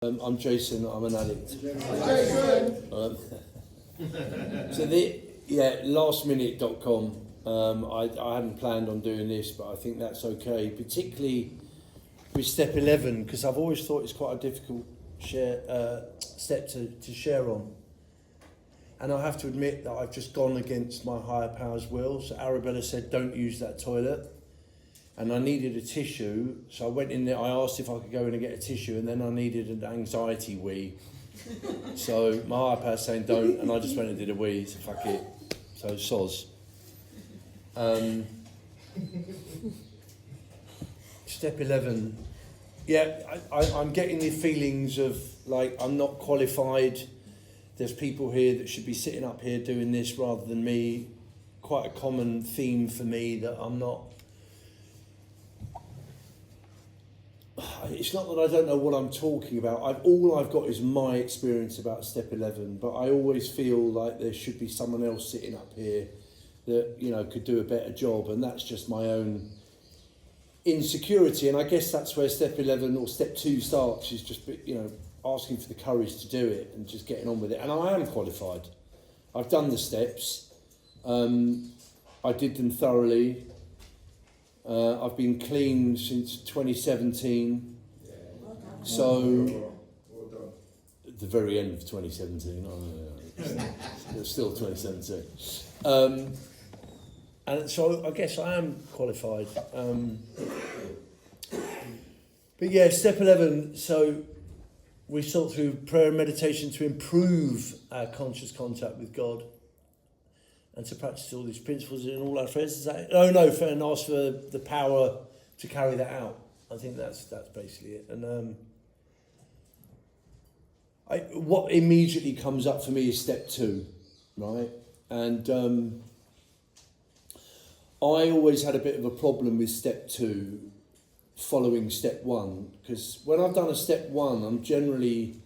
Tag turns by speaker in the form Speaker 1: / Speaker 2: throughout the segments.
Speaker 1: I'm Jason, I'm an addict. So lastminute.com, I hadn't planned on doing this, but I think that's okay, particularly with step 11, because I've always thought it's quite a difficult step to share on. And I have to admit that I've just gone against my higher power's will. So Arabella said, don't use that toilet. And I needed a tissue, so I went in there, I asked if I could go in and get a tissue, and then I needed an anxiety wee. So my higher power's saying don't, and I just went and did a wee, so fuck it. So soz. Step 11. Yeah, I'm getting the feelings of, like, I'm not qualified. There's people here that should be sitting up here doing this rather than me. Quite a common theme for me that I'm not. It's not that I don't know what I'm talking about. All I've got is my experience about step 11, but I always feel like there should be someone else sitting up here that, you know, could do a better job, and that's just my own insecurity. And I guess that's where step 11 or step 2 starts, is just, you know, asking for the courage to do it and just getting on with it. And I am qualified. I've done the steps. I did them thoroughly. I've been clean since 2017, so at the very end of 2017, it's still 2017, and so I guess I am qualified. But yeah, step 11, so we sought through prayer and meditation to improve our conscious contact with God, and to practice all these principles in all our affairs. Is that? And ask for the power to carry that out. I think that's basically it. And what immediately comes up for me is step 2, right? And I always had a bit of a problem with step 2 following step 1, because when I've done a step 1, I'm generally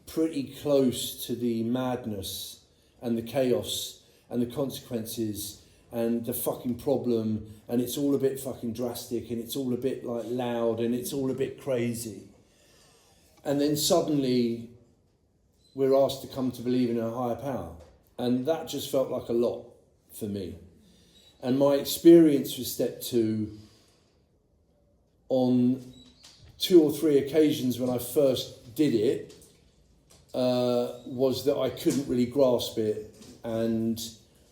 Speaker 1: pretty close to the madness and the chaos and the consequences and the fucking problem, and it's all a bit fucking drastic, and it's all a bit like loud, and it's all a bit crazy. And then suddenly we're asked to come to believe in a higher power, and that just felt like a lot for me. And my experience with step 2 on 2 or 3 occasions when I first did it was that I couldn't really grasp it, and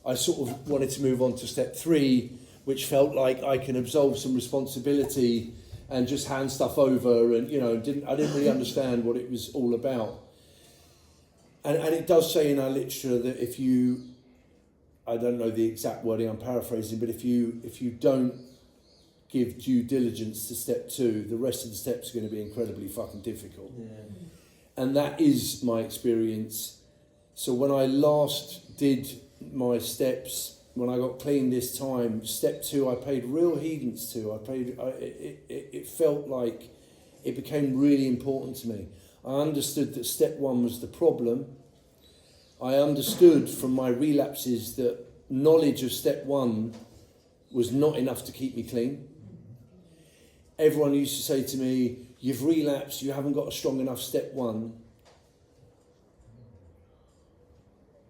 Speaker 1: I sort of wanted to move on to step 3, which felt like I can absolve some responsibility and just hand stuff over, and, you know, I didn't really understand what it was all about. And it does say in our literature that if you, I don't know the exact wording, I'm paraphrasing, but if you don't give due diligence to step 2, the rest of the steps are going to be incredibly fucking difficult. Yeah. And that is my experience. So when I last did my steps, when I got clean this time, step 2, I paid real heedance to. It felt like it became really important to me. I understood that step 1 was the problem. I understood from my relapses that knowledge of step 1 was not enough to keep me clean. Everyone used to say to me, you've relapsed, you haven't got a strong enough step 1.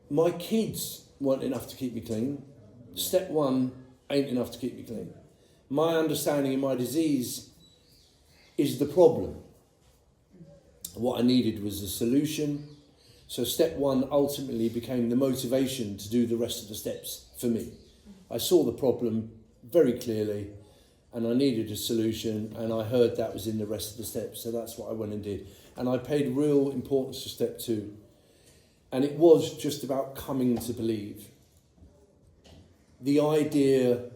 Speaker 1: My kids weren't enough to keep me clean. Step 1 ain't enough to keep me clean. My understanding of my disease is the problem. What I needed was a solution. So step 1 ultimately became the motivation to do the rest of the steps for me. I saw the problem very clearly, and I needed a solution, and I heard that was in the rest of the steps, so that's what I went and did. And I paid real importance to step 2. And it was just about coming to believe. The idea,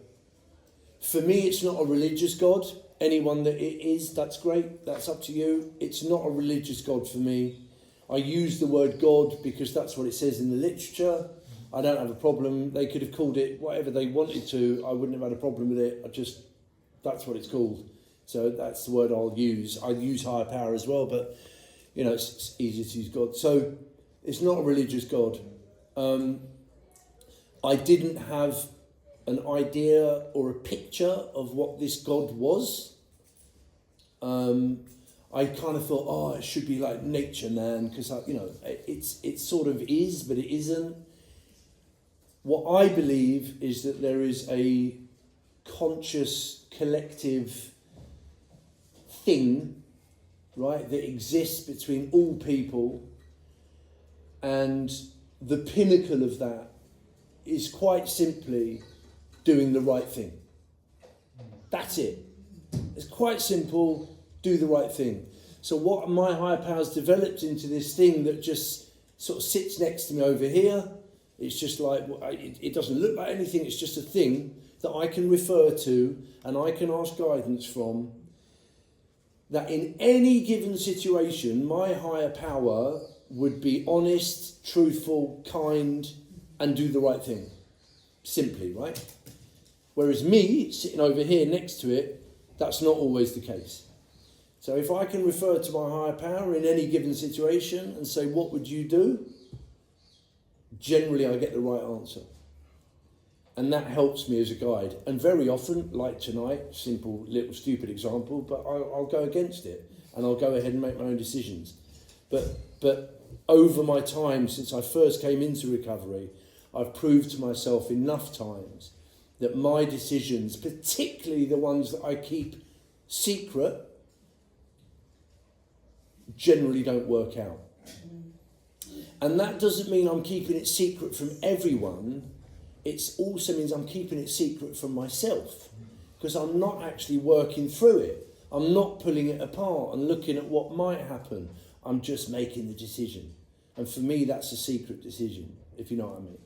Speaker 1: for me, it's not a religious God. Anyone that it is, that's great, that's up to you. It's not a religious God for me. I use the word God because that's what it says in the literature. I don't have a problem. They could have called it whatever they wanted to. I wouldn't have had a problem with it. That's what it's called. So that's the word I'll use. I use higher power as well, but, you know, it's easier to use God. So it's not a religious God. I didn't have an idea or a picture of what this God was. I kind of thought, oh, it should be like nature, man, because it sort of is, but it isn't. What I believe is that there is a conscious, collective thing, right, that exists between all people, and the pinnacle of that is quite simply doing the right thing. That's it. It's quite simple, do the right thing. So what my higher power's developed into this thing that just sort of sits next to me over here. It's just like, it doesn't look like anything, it's just a thing that I can refer to and I can ask guidance from, that in any given situation, my higher power would be honest, truthful, kind, and do the right thing. Simply, right? Whereas me, sitting over here next to it, that's not always the case. So if I can refer to my higher power in any given situation and say, what would you do? Generally, I get the right answer. And that helps me as a guide. And very often, like tonight, simple, little, stupid example, but I'll go against it. And I'll go ahead and make my own decisions. But over my time, since I first came into recovery, I've proved to myself enough times that my decisions, particularly the ones that I keep secret, generally don't work out. And that doesn't mean I'm keeping it secret from everyone. It also means I'm keeping it secret from myself, because I'm not actually working through it. I'm not pulling it apart and looking at what might happen. I'm just making the decision. And for me, that's a secret decision, if you know what I mean.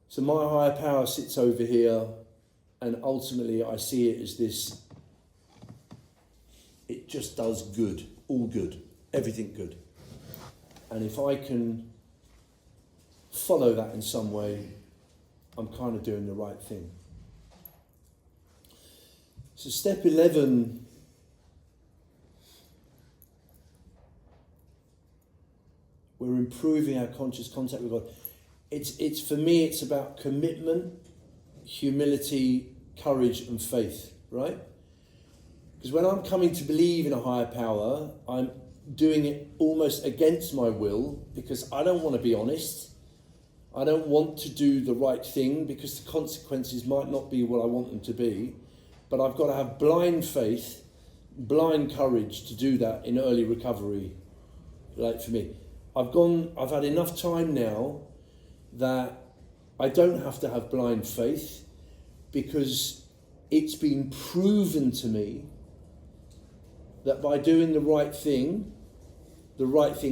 Speaker 1: So my higher power sits over here, and ultimately I see it as this, it just does good, all good, everything good. And if I can follow that in some way, I'm kind of doing the right thing. So step 11, we're improving our conscious contact with God. It's for me, it's about commitment, humility, courage, and faith, right? Because when I'm coming to believe in a higher power, I'm doing it almost against my will, because I don't want to be honest. I don't want to do the right thing because the consequences might not be what I want them to be. But I've got to have blind faith, blind courage to do that in early recovery, like for me. I've had enough time now that I don't have to have blind faith, because it's been proven to me that by doing the right thing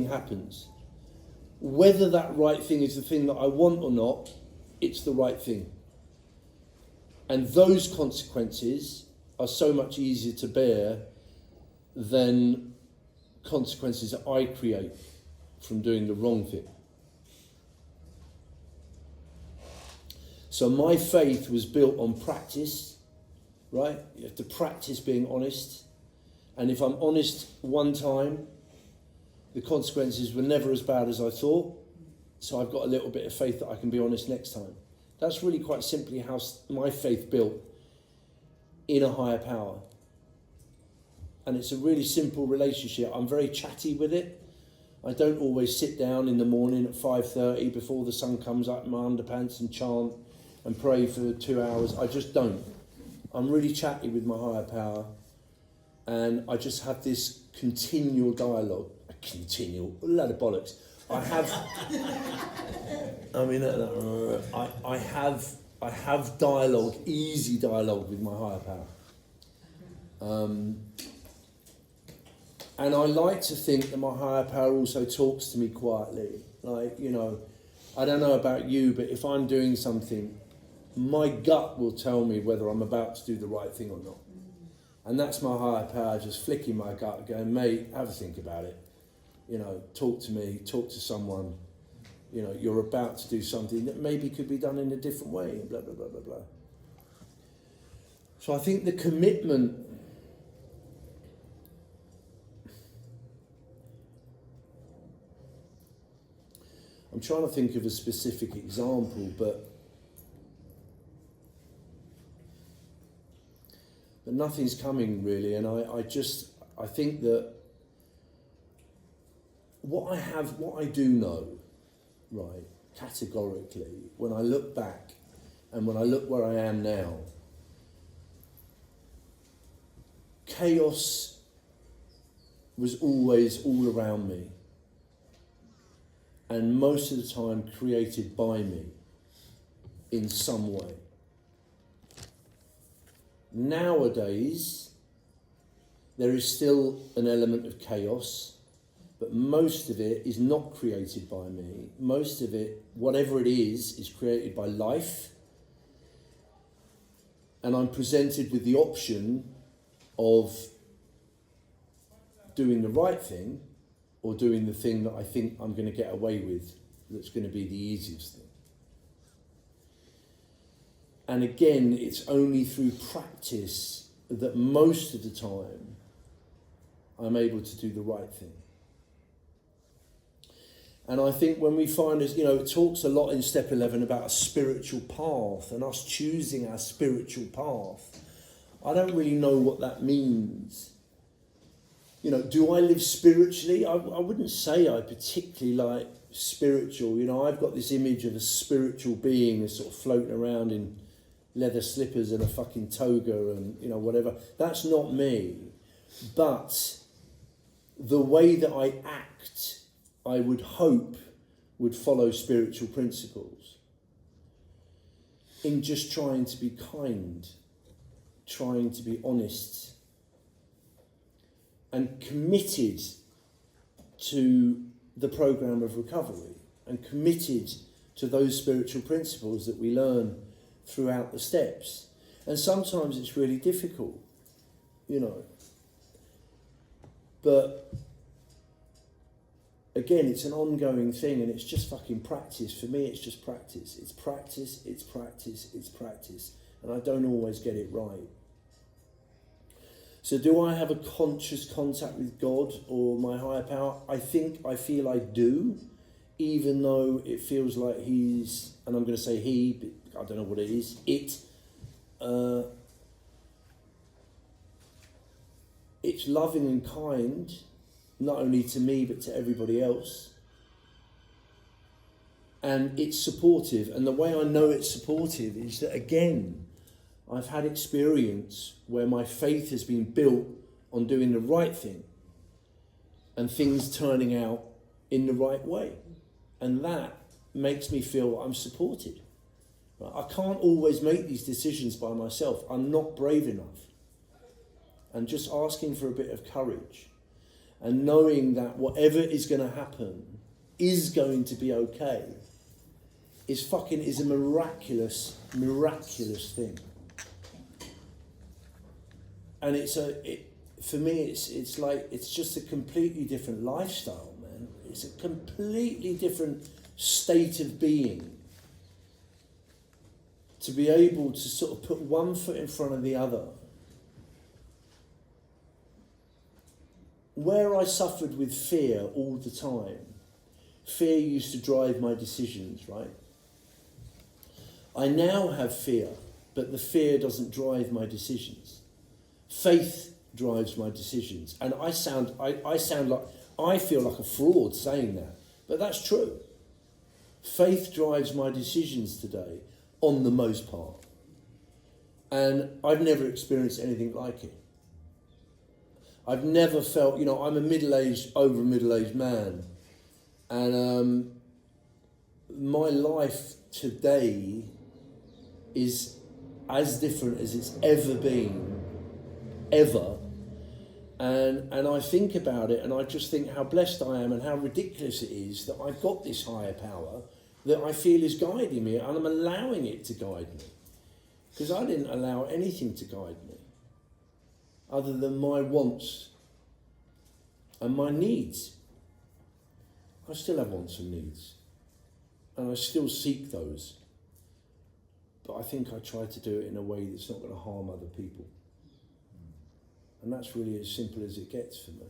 Speaker 1: happens. Whether that right thing is the thing that I want or not, it's the right thing. And those consequences are so much easier to bear than consequences that I create from doing the wrong thing. So my faith was built on practice, right? You have to practice being honest. And if I'm honest one time, the consequences were never as bad as I thought. So I've got a little bit of faith that I can be honest next time. That's really quite simply how my faith built in a higher power. And it's a really simple relationship. I'm very chatty with it. I don't always sit down in the morning at 5:30 before the sun comes up in my underpants and chant and pray for 2 hours. I just don't. I'm really chatty with my higher power. And I just have this continual dialogue. A load of bollocks. I have dialogue, easy dialogue with my higher power. And I like to think that my higher power also talks to me quietly. Like, I don't know about you, but if I'm doing something, my gut will tell me whether I'm about to do the right thing or not. And that's my higher power just flicking my gut, going, mate, have a think about it. Talk to me, talk to someone. You're about to do something that maybe could be done in a different way, and blah, blah, blah, blah, blah. So I think the commitment, I'm trying to think of a specific example, but nothing's coming really, and I just I think that what I do know, right, categorically, when I look back and when I look where I am now, chaos was always all around me, and most of the time created by me in some way. Nowadays, there is still an element of chaos, but most of it is not created by me. Most of it, whatever it is created by life. And I'm presented with the option of doing the right thing or doing the thing that I think I'm going to get away with, that's going to be the easiest thing. And again, it's only through practice that most of the time I'm able to do the right thing. And I think when we find, it talks a lot in Step 11 about a spiritual path and us choosing our spiritual path. I don't really know what that means. Do I live spiritually? I wouldn't say I particularly like spiritual. I've got this image of a spiritual being that's sort of floating around in leather slippers and a fucking toga and, whatever. That's not me. But the way that I act, I would hope, would follow spiritual principles in just trying to be kind, trying to be honest, and committed to the program of recovery, and committed to those spiritual principles that we learn throughout the steps. And sometimes it's really difficult, but again, it's an ongoing thing, and it's just fucking practice. For me, it's just practice. It's practice, it's practice, it's practice. And I don't always get it right. So do I have a conscious contact with God or my higher power? I feel I do, even though it feels like he's, and I'm going to say he, but I don't know what it is, it's loving and kind, not only to me, but to everybody else. And it's supportive. And the way I know it's supportive is that, again, I've had experience where my faith has been built on doing the right thing and things turning out in the right way. And that makes me feel I'm supported. I can't always make these decisions by myself. I'm not brave enough. And just asking for a bit of courage and knowing that whatever is going to happen is going to be okay is a miraculous thing. And for me, it's just a completely different lifestyle, man. It's a completely different state of being. To be able to sort of put one foot in front of the other. Where I suffered with fear all the time, fear used to drive my decisions, right? I now have fear, but the fear doesn't drive my decisions. Faith drives my decisions. And I feel like a fraud saying that, but that's true. Faith drives my decisions today, on the most part. And I've never experienced anything like it. I've never felt, I'm a over middle-aged man. And my life today is as different as it's ever been, ever. And I think about it and I just think how blessed I am and how ridiculous it is that I've got this higher power that I feel is guiding me, and I'm allowing it to guide me. Because I didn't allow anything to guide me other than my wants and my needs. I still have wants and needs, and I still seek those. But I think I try to do it in a way that's not going to harm other people. And that's really as simple as it gets for me.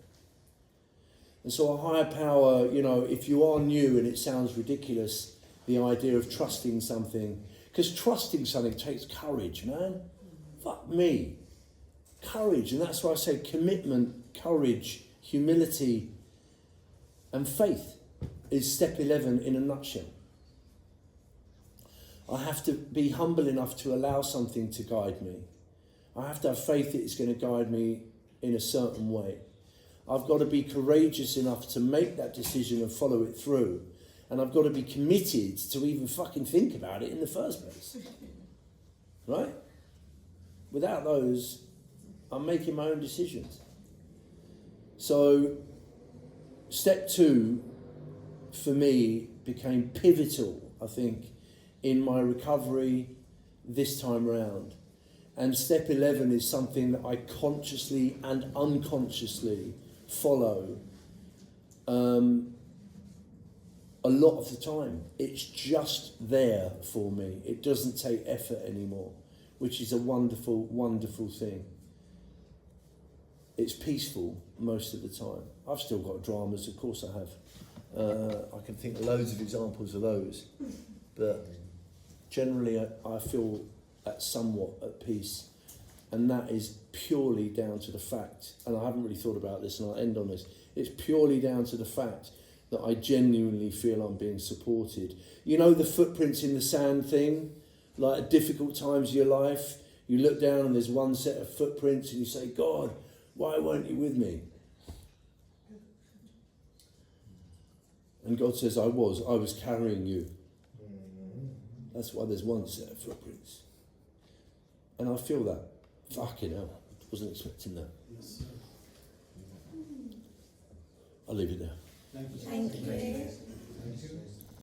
Speaker 1: And so a higher power, if you are new and it sounds ridiculous, the idea of trusting something, because trusting something takes courage, man. Fuck me. Courage, and that's why I say commitment courage, humility, and faith is step 11 in a nutshell. I have to be humble enough to allow something to guide me. I have to have faith that it's going to guide me in a certain way. I've got to be courageous enough to make that decision and follow it through. And I've got to be committed to even fucking think about it in the first place. Right? Without those, I'm making my own decisions. So, step 2, for me, became pivotal, I think, in my recovery this time round. And step 11 is something that I consciously and unconsciously follow a lot of the time. It's just there for me. It doesn't take effort anymore, which is a wonderful, wonderful thing. It's peaceful most of the time. I've still got dramas, of course I have. I can think of loads of examples of those. But generally I feel somewhat at peace. And that is purely down to the fact, and I haven't really thought about this and I'll end on this, it's purely down to the fact that I genuinely feel I'm being supported. You know the footprints in the sand thing? Like at difficult times of your life, you look down and there's one set of footprints and you say, God, why weren't you with me? And God says, I was carrying you. That's why there's one set of footprints. And I feel that. Fucking hell. Wasn't expecting that.
Speaker 2: Yes,
Speaker 1: I'll leave it there.
Speaker 2: Thank you.
Speaker 3: Thank you.
Speaker 2: Thank you.